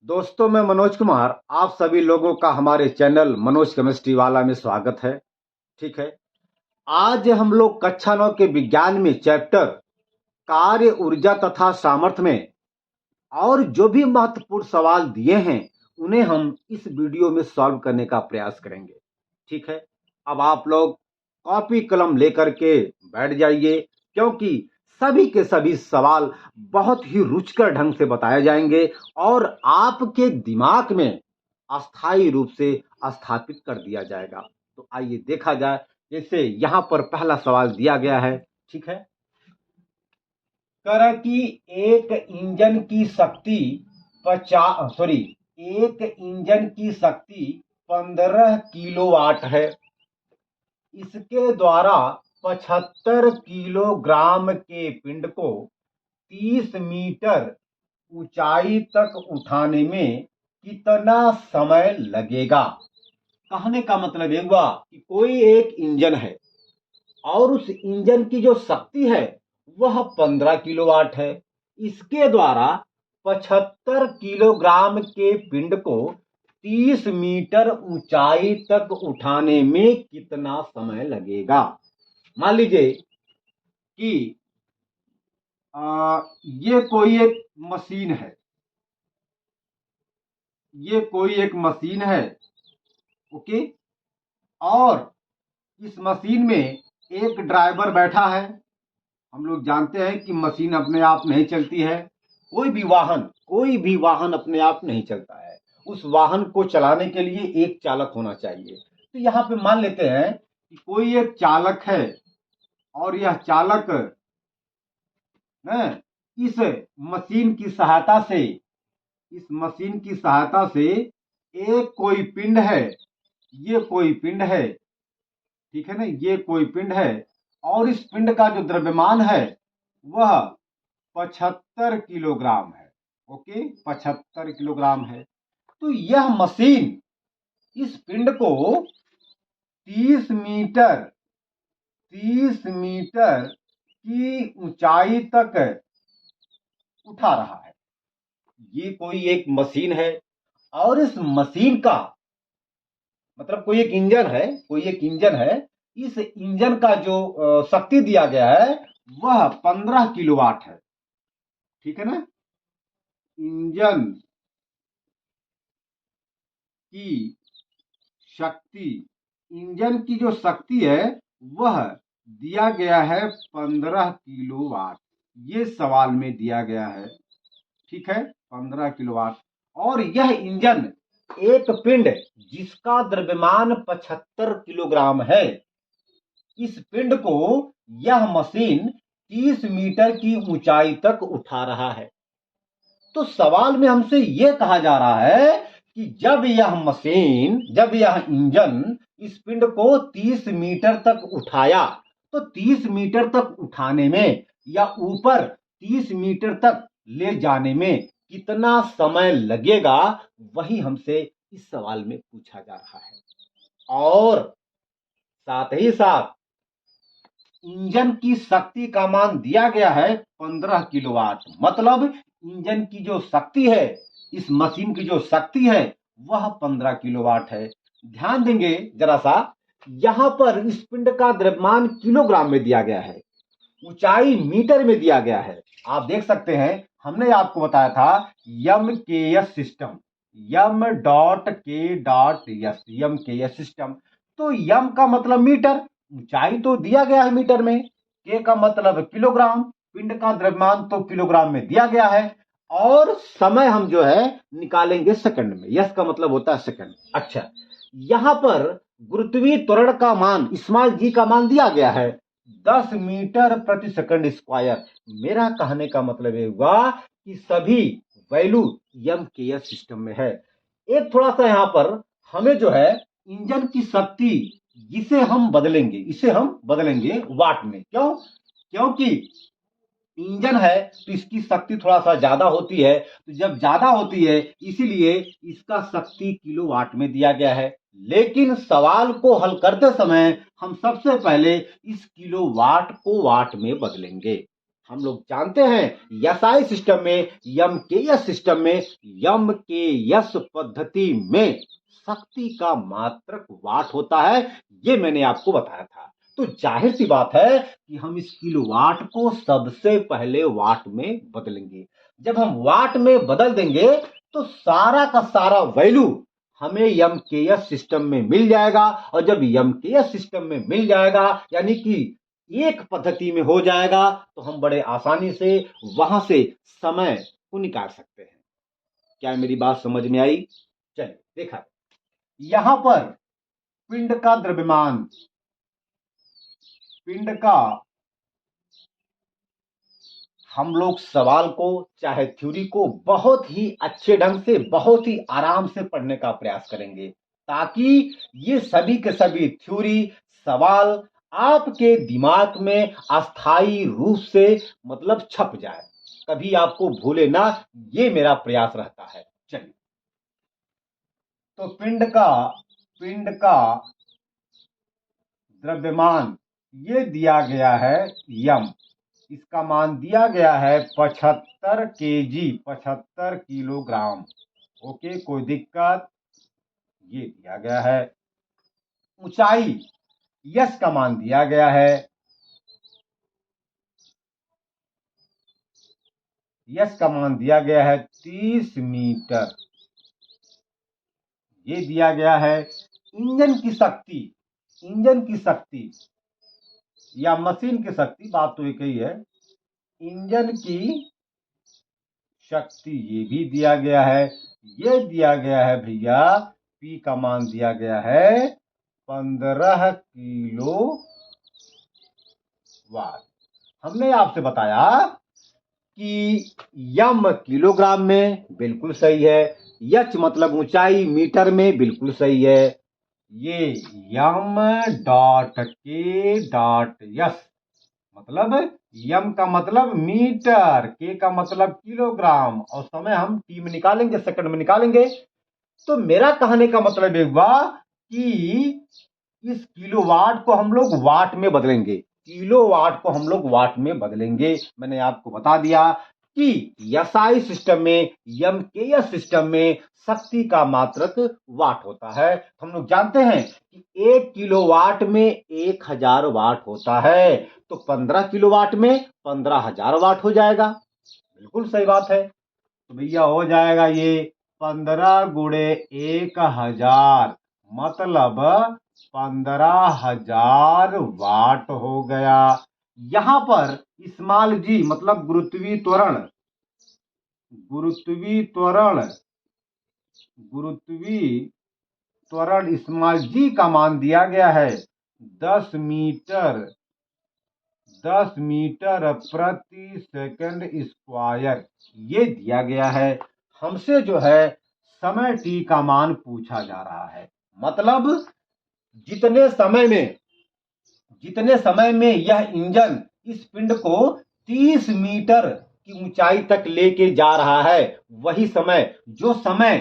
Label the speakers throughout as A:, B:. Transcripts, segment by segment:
A: दोस्तों, मैं मनोज कुमार आप सभी लोगों का हमारे चैनल मनोज केमिस्ट्री वाला में स्वागत है। ठीक है। आज हम लोग कक्षा 9 के विज्ञान में चैप्टर कार्य ऊर्जा तथा सामर्थ्य में और जो भी महत्वपूर्ण सवाल दिए हैं उन्हें हम इस वीडियो में सॉल्व करने का प्रयास करेंगे। ठीक है। अब आप लोग कॉपी कलम लेकर के बैठ जाइए, क्योंकि सभी के सभी सवाल बहुत ही रुचिकर ढंग से बताए जाएंगे और आपके दिमाग में अस्थायी रूप से स्थापित कर दिया जाएगा। तो आइए देखा जाए। जैसे यहाँ पर पहला सवाल दिया गया है। ठीक है। कह कि एक इंजन की शक्ति 15 किलोवाट है। इसके द्वारा 75 किलोग्राम के पिंड को 30 मीटर ऊंचाई तक उठाने में कितना समय लगेगा। कहने का मतलब ये हुआ कि कोई एक इंजन है और उस इंजन की जो शक्ति है वह 15 किलोवाट है। इसके द्वारा 75 किलोग्राम के पिंड को 30 मीटर ऊंचाई तक उठाने में कितना समय लगेगा। मान लीजिए कि ये कोई एक मशीन है। ये कोई एक मशीन है। ओके। और इस मशीन में एक ड्राइवर बैठा है। हम लोग जानते हैं कि मशीन अपने आप नहीं चलती है। कोई भी वाहन अपने आप नहीं चलता है। उस वाहन को चलाने के लिए एक चालक होना चाहिए। तो यहाँ पे मान लेते हैं कि कोई एक चालक है और यह चालक न, मशीन की सहायता से इस मशीन की सहायता से एक कोई पिंड है। ये कोई पिंड है। ठीक है ना। ये कोई पिंड है और इस पिंड का जो द्रव्यमान है वह 75 किलोग्राम है। ओके। 75 किलोग्राम है। तो यह मशीन इस पिंड को 30 मीटर 30 मीटर की ऊंचाई तक उठा रहा है। ये कोई एक मशीन है और इस मशीन का मतलब कोई एक इंजन है। इस इंजन का जो शक्ति दिया गया है वह 15 किलोवाट है। ठीक है ना। इंजन की शक्ति इंजन की जो शक्ति है वह दिया गया है 15 किलोवाट। ये सवाल में दिया गया है। ठीक है। 15 किलोवाट। और यह इंजन एक पिंड जिसका द्रव्यमान 75 किलोग्राम है, इस पिंड को यह मशीन 30 मीटर की ऊंचाई तक उठा रहा है। तो सवाल में हमसे यह कहा जा रहा है कि जब यह इंजन इस पिंड को 30 मीटर तक उठाया, तो 30 मीटर तक उठाने में या ऊपर 30 मीटर तक ले जाने में कितना समय लगेगा, वही हमसे इस सवाल में पूछा जा रहा है। और साथ ही साथ इंजन की शक्ति का मान दिया गया है 15 किलोवाट। मतलब इंजन की जो शक्ति है, इस मशीन की जो शक्ति है वह 15 किलोवाट है। ध्यान देंगे जरा सा, यहां पर इस पिंड का द्रव्यमान किलोग्राम में दिया गया है, ऊंचाई मीटर में दिया गया है। आप देख सकते हैं, हमने आपको बताया था यम के एस सिस्टम, यम डॉट के डॉट एस, यम के एस सिस्टम। तो यम का मतलब मीटर, ऊंचाई तो दिया गया है मीटर में, के का मतलब किलोग्राम, पिंड का द्रव्यमान तो किलोग्राम में दिया गया है, और समय हम जो है निकालेंगे सेकंड में। यस का मतलब होता है सेकंड। अच्छा, यहां पर गुरुत्वीय त्वरण का मान, स्मॉल जी का मान दिया गया है 10 मीटर प्रति सेकंड स्क्वायर। मेरा कहने का मतलब ये हुआ कि सभी वैल्यू यम के एस सिस्टम में है। एक थोड़ा सा यहां पर हमें जो है इंजन की शक्ति, इसे हम बदलेंगे वाट में। क्यों? क्योंकि इंजन है तो इसकी शक्ति थोड़ा सा ज्यादा होती है। तो जब ज्यादा होती है इसीलिए इसका शक्ति किलोवाट में दिया गया है। लेकिन सवाल को हल करते समय हम सबसे पहले इस किलोवाट को वाट में बदलेंगे। हम लोग जानते हैं एसआई सिस्टम में, एमकेएस सिस्टम में, एमकेएस पद्धति में शक्ति का मात्रक वाट होता है। ये मैंने आपको बताया था। तो जाहिर सी बात है कि हम इस किलोवाट को सबसे पहले वाट में बदलेंगे। जब हम वाट में बदल देंगे तो सारा का सारा वैल्यू हमें एमकेएस सिस्टम में मिल जाएगा। और जब एमकेएस सिस्टम में मिल जाएगा यानी कि एक पद्धति में हो जाएगा, तो हम बड़े आसानी से वहां से समय को निकाल सकते हैं। क्या मेरी बात समझ में आई? चलिए देखा, यहां पर पिंड का द्रव्यमान, पिंड का, हम लोग सवाल को चाहे थ्योरी को बहुत ही अच्छे ढंग से, बहुत ही आराम से पढ़ने का प्रयास करेंगे, ताकि ये सभी के सभी थ्योरी सवाल आपके दिमाग में अस्थायी रूप से मतलब छप जाए, कभी आपको भूले ना, ये मेरा प्रयास रहता है। चलिए, तो पिंड का द्रव्यमान ये दिया गया है यम, इसका मान दिया गया है 75 केजी, 75 किलोग्राम। ओके, कोई दिक्कत? ये दिया गया है। ऊंचाई, यस का मान दिया गया है, यस का मान दिया गया है 30 मीटर, ये दिया गया है। इंजन की शक्ति, इंजन की शक्ति या मशीन की शक्ति, बात तो एक ही है, इंजन की शक्ति ये भी दिया गया है। ये दिया गया है भैया, पी का मान दिया गया है 15 किलो वाट। हमने आपसे बताया कि यम किलोग्राम में, बिल्कुल सही है। यच मतलब ऊंचाई, मीटर में, बिल्कुल सही है। ये यम डॉट के डॉट यस मतलब, यम का मतलब मीटर, के का मतलब किलोग्राम, और समय हम टी में निकालेंगे, सेकंड में निकालेंगे। तो मेरा कहने का मतलब ये हुआ कि इस किलोवाट को हम लोग वाट में बदलेंगे, किलोवाट को हम लोग वाट में बदलेंगे। मैंने आपको बता दिया कि एसआई सिस्टम में, एमकेएस सिस्टम में शक्ति का मात्रक वाट होता है। हम लोग जानते हैं कि 1 किलोवाट में 1000 वाट होता है, तो 15 किलोवाट में 15,000 वाट हो जाएगा। बिल्कुल सही बात है। तो भैया हो जाएगा ये 15 गुणे 1000 मतलब 15,000 वाट हो गया। यहां पर स्मॉल जी मतलब गुरुत्वीय त्वरण, गुरुत्वीय त्वरण, गुरुत्वीय त्वरण स्मॉल जी का मान दिया गया है 10 मीटर, 10 मीटर प्रति सेकंड स्क्वायर, ये दिया गया है। हमसे जो है समय टी का मान पूछा जा रहा है, मतलब जितने समय में यह इंजन इस पिंड को 30 मीटर की ऊंचाई तक लेके जा रहा है, वही समय, जो समय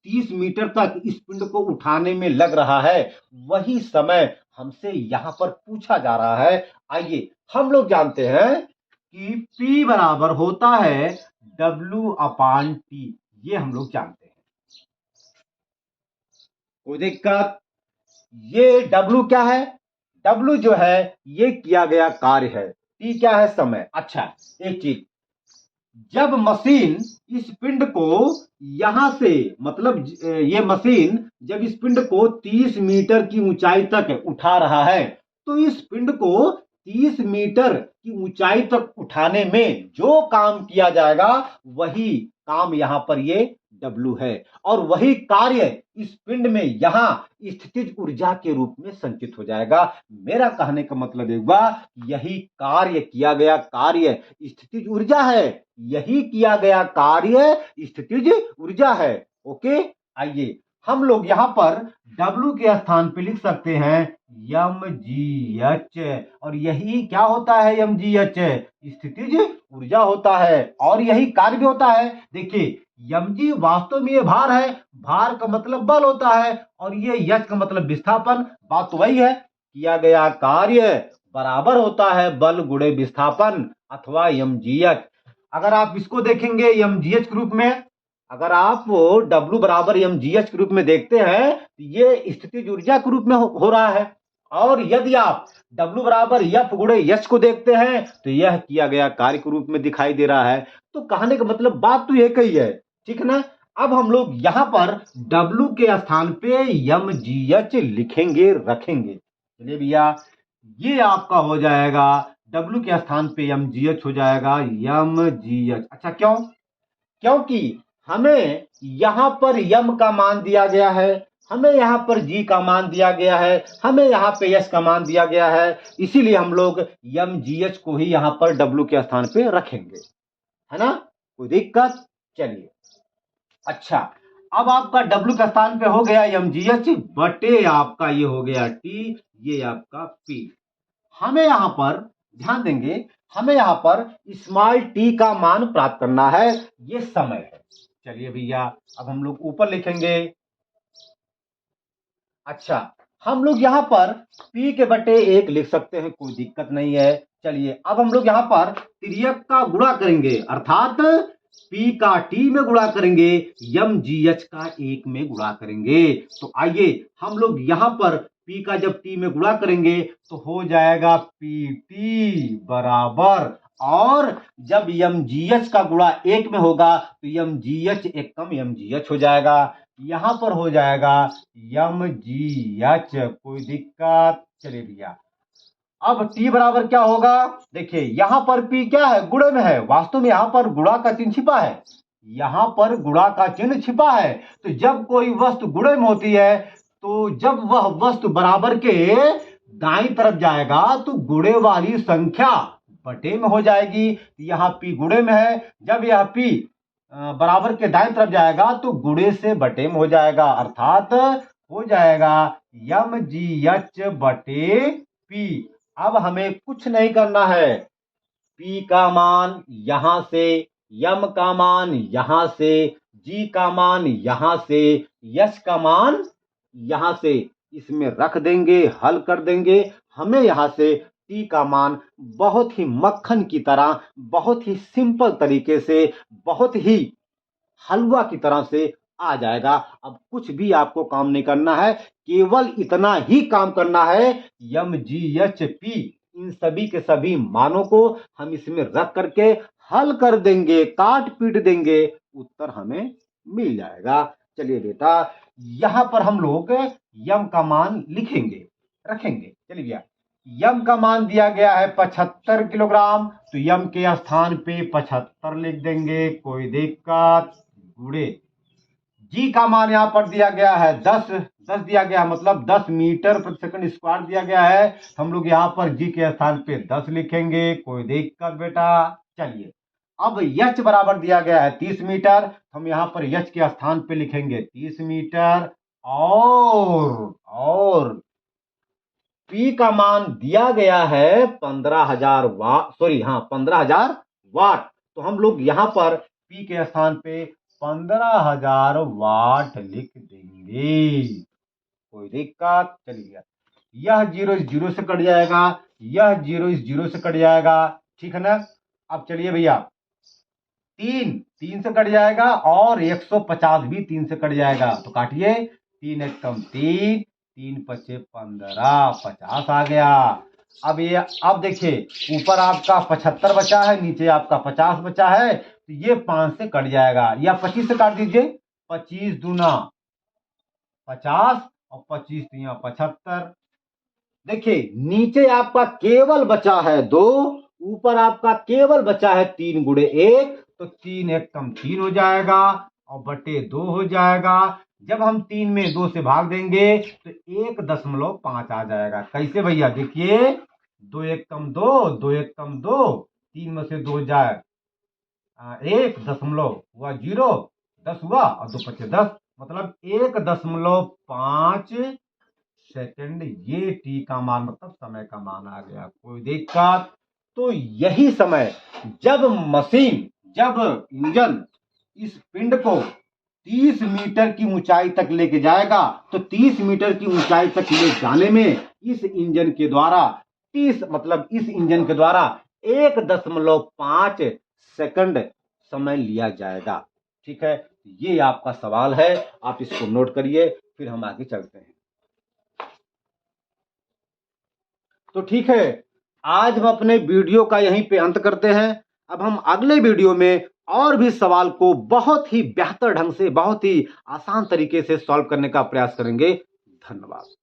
A: 30 मीटर तक इस पिंड को उठाने में लग रहा है, वही समय हमसे यहां पर पूछा जा रहा है। आइए, हम लोग जानते हैं कि P बराबर होता है W/T, ये हम लोग जानते हैं। कोई दिक्कत? ये W क्या है? W जो है ये किया गया कार्य है, T क्या है? समय। अच्छा, एक चीज, जब मशीन इस पिंड को यहां से, मतलब ये मशीन जब इस पिंड को 30 मीटर की ऊंचाई तक उठा रहा है, तो इस पिंड को 30 मीटर की ऊंचाई तक उठाने में जो काम किया जाएगा, वही काम यहां पर ये W है, और वही कार्य इस पिंड में यहां स्थितिज ऊर्जा के रूप में संचित हो जाएगा। मेरा कहने का मतलब एक बार, यही कार्य किया गया कार्य स्थितिज ऊर्जा है, यही किया गया कार्य स्थितिज ऊर्जा है। ओके, आइए हम लोग यहां पर W के स्थान पे लिख सकते हैं mgh, और यही क्या होता है? mgh स्थितिज ऊर्जा होता है, और यही कार्य भी होता है। देखिए, mg वास्तव में ये भार है, भार का मतलब बल होता है, और ये h का मतलब विस्थापन। बात तो वही है, किया गया कार्य बराबर होता है बल गुणे विस्थापन अथवा mgh। अगर आप इसको देखेंगे mgh के रूप में, अगर आप W बराबर mgh के रूप में देखते हैं तो ये स्थितिज ऊर्जा के रूप में हो रहा है। और यदि आप W बराबर F गुणे H को देखते हैं तो यह किया गया कार्य के रूप में दिखाई दे रहा है। तो कहने का मतलब बात तो एक ही है, ठीक है ना। अब हम लोग यहां पर W के स्थान पे mgh लिखेंगे, रखेंगे। चलिए भैया, ये आपका हो जाएगा W के स्थान पे mgh हो जाएगा mgh। अच्छा, क्यों? क्योंकि हमें यहां पर यम का मान दिया गया है, हमें यहां पर जी का मान दिया गया है, हमें यहां पे यस का मान दिया गया है, इसीलिए हम लोग यम जी एच को ही यहां पर डब्ल्यू के स्थान पे रखेंगे, है ना। कोई दिक्कत? चलिए, अच्छा, अब आपका डब्ल्यू के स्थान पे हो गया एम जी एच बटे आपका ये हो गया टी, ये आपका पी। हमें यहां पर ध्यान देंगे, हमें यहां पर स्मॉल टी का मान प्राप्त करना है, ये समय है। चलिए भैया, अब हम लोग ऊपर लिखेंगे। अच्छा, हम लोग यहां पर P के बटे 1 लिख सकते हैं, कोई दिक्कत नहीं है। चलिए, अब हम लोग यहां पर तिर्यक का गुणा करेंगे, अर्थात P का T में गुणा करेंगे, एम जी एच का 1 में गुणा करेंगे। तो आइए हम लोग यहां पर P का जब T में गुणा करेंगे तो हो जाएगा PT बराबर, और जब एम जी एच का गुणा 1 में होगा तो एम जी एच एक कम एम जी एच हो जाएगा, यहां पर हो जाएगा एम जी एच। कोई दिक्कत? चलिए भैया, अब टी बराबर क्या होगा? देखिए, यहां पर पी क्या है? गुणे में है, वास्तव में यहां पर गुणा का चिन्ह छिपा है, यहां पर गुणा का चिन्ह छिपा है। तो जब कोई वस्तु गुणे में होती है तो जब वह वस्तु बराबर के दाईं तरफ जाएगा तो गुणे वाली संख्या बटे में हो जाएगी। यहां पी गुणे में है, जब यह पी बराबर के दाएं तरफ जाएगा तो गुणे से बटे में हो जाएगा, अर्थात हो जाएगा एम जी एच बटे पी। अब हमें कुछ नहीं करना है, P का मान यहां से, M का मान यहां से, G का मान यहां से, H का मान यहां से, इसमें रख देंगे, हल कर देंगे। हमें यहां से T का मान बहुत ही मक्खन की तरह, बहुत ही सिंपल तरीके से, बहुत ही हलवा की तरह से आ जाएगा। अब कुछ भी आपको काम नहीं करना है, केवल इतना ही काम करना है, M G H P in सभी के सभी मानों को हम इसमें रख करके हल कर देंगे, काट पीट देंगे, उत्तर हमें मिल जाएगा। चलिए बेटा, यहां पर हम लोग यम का मान लिखेंगे, रखेंगे। चलिए भैया, यम का मान दिया गया है 75 किलोग्राम, तो यम के स्थान पे 75 लिख देंगे, कोई दिक्कत? गुणे जी का मान यहां पर दिया गया है 10, 10 दिया गया, मतलब 10 मीटर प्रति सेकंड स्क्वायर दिया गया है। हम लोग यहां पर जी के स्थान पे 10 लिखेंगे, कोई दिक्कत बेटा? चलिए, अब एच बराबर दिया गया है 30 मीटर, हम यहां पर एच के स्थान पे लिखेंगे 30 मीटर, और पी का मान दिया गया है 15,000 वाट, सॉरी, हाँ 15,000 वाट। तो हम लोग यहां पर पी के स्थान पे 15,000 वाट लिख देंगे, कोई दिक्कत? चलिए, यह जीरो इस जीरो से कट जाएगा, यह जीरो इस जीरो से कट जाएगा, ठीक है ना। अब चलिए भैया, 3 से कट जाएगा और 150 भी 3 से कट जाएगा, तो काटिए, 3 एक कम 3, 3 पचे 15, 50 आ गया। अब देखिए, ऊपर आपका 75 बचा है, नीचे आपका 50 बचा है, तो ये 5 से कट जाएगा, या 25 से काट दीजिए, 25 दूना 50 और 25 तिया 75। देखिए, नीचे आपका केवल बचा है 2, ऊपर आपका केवल बचा है 3 गुणे 1, तो 3 एक कम 3 हो जाएगा और बटे 2 हो जाएगा। जब हम 3 में 2 से भाग देंगे तो 1.5 आ जाएगा। कैसे भैया? देखिए, 2 एक कम 2, 2 एक कम 2, 3 में से 2 जाए 1 हुआ 0, 10 हुआ और 2 पचे 10, मतलब 1.5 सेकंड, ये टी का मान मतलब समय का मान आ गया, कोई दिक्कत? तो यही समय जब मशीन, जब इंजन इस पिंड को 30 मीटर की ऊंचाई तक लेके जाएगा, तो 30 मीटर की ऊंचाई तक ले जाने में इस इंजन के द्वारा मतलब इस इंजन के द्वारा 1.5 सेकंड समय लिया जाएगा। ठीक है, ये आपका सवाल है, आप इसको नोट करिए, फिर हम आगे चलते हैं। तो ठीक है, आज हम अपने वीडियो का यहीं पे अंत करते हैं। अब हम अगले वीडियो में और भी सवाल को बहुत ही बेहतर ढंग से, बहुत ही आसान तरीके से सॉल्व करने का प्रयास करेंगे। धन्यवाद।